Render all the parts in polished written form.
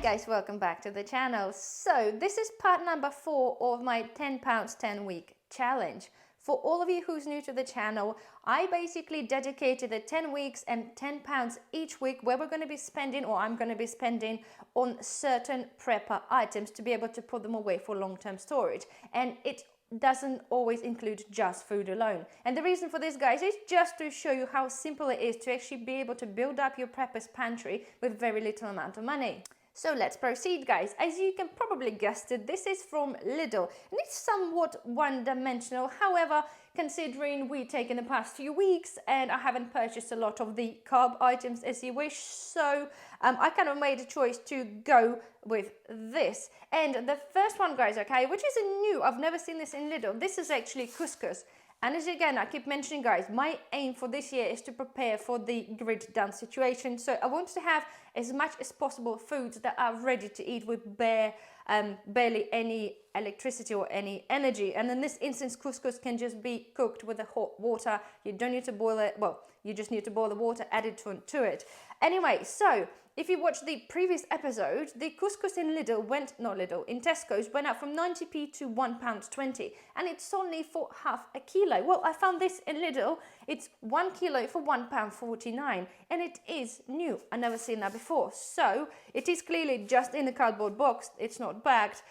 guys, welcome back to the channel. So this is part number 4 of my £10 10 week challenge. For all of you who's new to the channel, I basically dedicated the 10 weeks and £10 each week where we're going to be spending, or I'm going to be spending, on certain prepper items to be able to put them away for long-term storage. And it doesn't always include just food alone. And the reason for this, guys, is just to show you how simple it is to actually be able to build up your prepper's pantry with very little amount of money. So let's proceed, guys. As you can probably guess it, this is from Lidl and it's somewhat one-dimensional. However, considering we take in the past few weeks and I haven't purchased a lot of the carb items as you wish, so I kind of made a choice to go with this. And the first one, guys, okay, which is a new, I've never seen this in Lidl. This is actually couscous. And as again, I keep mentioning, guys, my aim for this year is to prepare for the grid down situation. So I want to have as much as possible foods that are ready to eat with barely any electricity or any energy. And in this instance, couscous can just be cooked with the hot water. You don't need to boil it. Well, you just need to boil the water added to it. Anyway, so if you watched the previous episode, the couscous in in Tesco's went up from 90p to £1.20, and it's only for half a kilo. Well, I found this in Lidl. It's 1 kilo for £1.49, and it is new. I've never seen that before. So it is clearly just in the cardboard box. It's not bagged.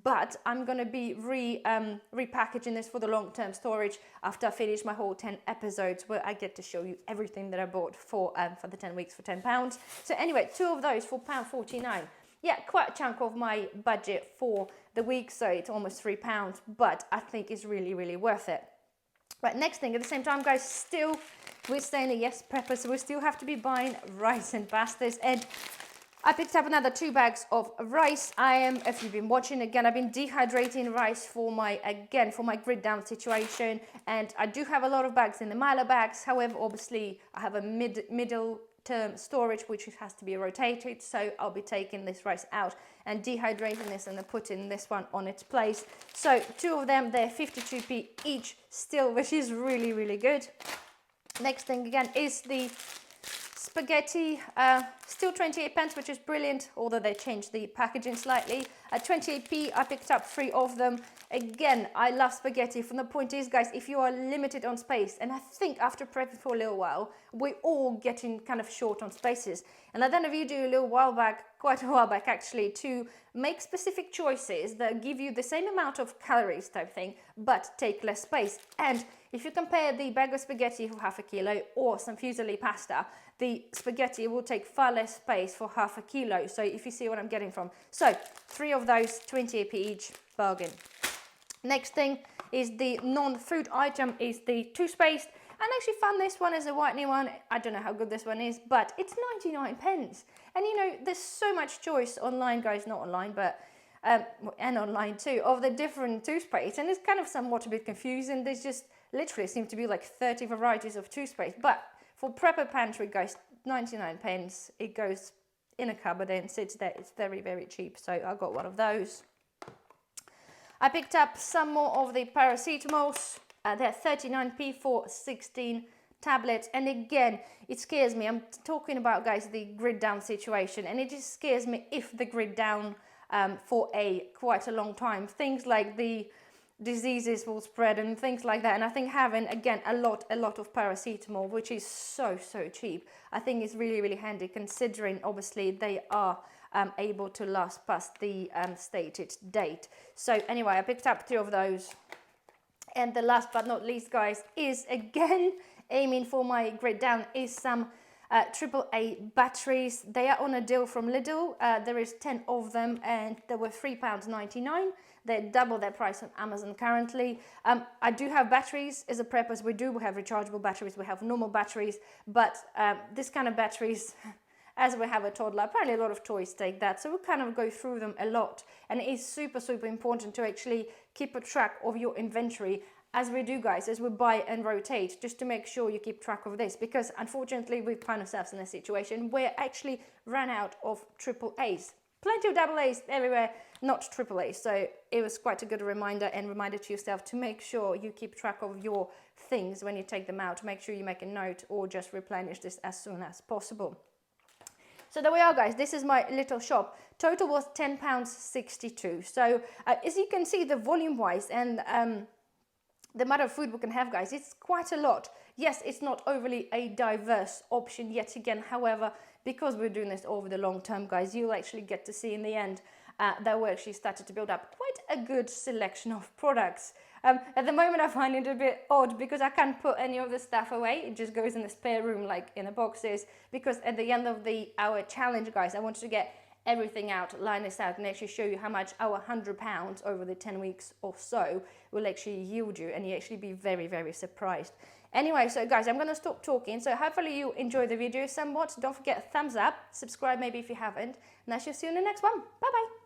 But I'm going to be repackaging this for the long-term storage after I finish my whole 10 episodes where I get to show you everything that I bought for the 10 weeks for £10. So anyway, 2 of those for £1.49. Yeah, quite a chunk of my budget for the week, so it's almost £3, but I think it's really, really worth it. Right, next thing, at the same time, guys, still we're staying in yes preppers, so we still have to be buying rice and pastas. And I picked up another 2 bags of rice. If you've been watching, again, I've been dehydrating rice for my grid down situation. And I do have a lot of bags in the Milo bags. However, obviously, I have a middle term storage, which has to be rotated. So I'll be taking this rice out and dehydrating this and then putting this one on its place. So 2 of them, they're 52p each still, which is really, really good. Next thing, again, is the spaghetti, still 28p, which is brilliant, although they changed the packaging slightly. At 28p, I picked up 3 of them. Again, I love spaghetti. From the point is, guys, if you are limited on space, and I think after prepping for a little while, we're all getting kind of short on spaces. And I done a video quite a while back actually, to make specific choices that give you the same amount of calories type thing, but take less space. And if you compare the bag of spaghetti for half a kilo or some fusilli pasta, the spaghetti will take far less space for half a kilo. So if you see what I'm getting from. So 3 of those, 28p each, bargain. Next thing is the non-food item, is the toothpaste. And I actually found this one as a whitening one. I don't know how good this one is, but it's 99p. And you know, there's so much choice online, guys, not online, but and online too, of the different toothpaste. And it's kind of somewhat a bit confusing. There's just literally seem to be like 30 varieties of toothpaste. But for prepper pantry, guys, 99p. It goes in a cupboard and sits there. It's very, very cheap. So I got one of those. I picked up some more of the paracetamols. They're 39p for 16 tablets. And again, it scares me. I'm talking about, guys, the grid down situation. And it just scares me if the grid down for quite a long time. Things like the diseases will spread and things like that. And I think having, again, a lot of paracetamol, which is so cheap, I think is really, really handy, considering obviously they are able to last past the stated date. So anyway, I picked up 3 of those. And the last but not least, guys, is again aiming for my grid down, is some AAA batteries. They are on a deal from Lidl. There is 10 of them and they were £3.99. They're double their price on Amazon currently. I do have batteries as a preppers. We have rechargeable batteries. We have normal batteries, but this kind of batteries, as we have a toddler, apparently a lot of toys take that. So we kind of go through them a lot. And it is super important to actually keep a track of your inventory, as we do, guys, as we buy and rotate, just to make sure you keep track of this. Because unfortunately, we find ourselves in a situation where actually ran out of AAAs. Plenty of AA's everywhere, not AAA. So it was quite a good reminder to yourself to make sure you keep track of your things when you take them out. Make sure you make a note or just replenish this as soon as possible. So there we are, guys. This is my little shop. Total was £10.62. So as you can see, the volume wise and the amount of food we can have, guys, it's quite a lot. Yes, it's not overly a diverse option yet again. However, because we're doing this over the long term, guys, you'll actually get to see in the end that we actually started to build up quite a good selection of products. At the moment, I find it a bit odd because I can't put any of the stuff away. It just goes in the spare room, like in the boxes, because at the end of our challenge, guys, I wanted to get everything out, line this out, and actually show you how much our £100 over the 10 weeks or so will actually yield you, and you actually be very, very surprised. Anyway, so guys, I'm going to stop talking. So hopefully you enjoyed the video somewhat. Don't forget a thumbs up, subscribe maybe if you haven't, and I shall see you in the next one. Bye bye.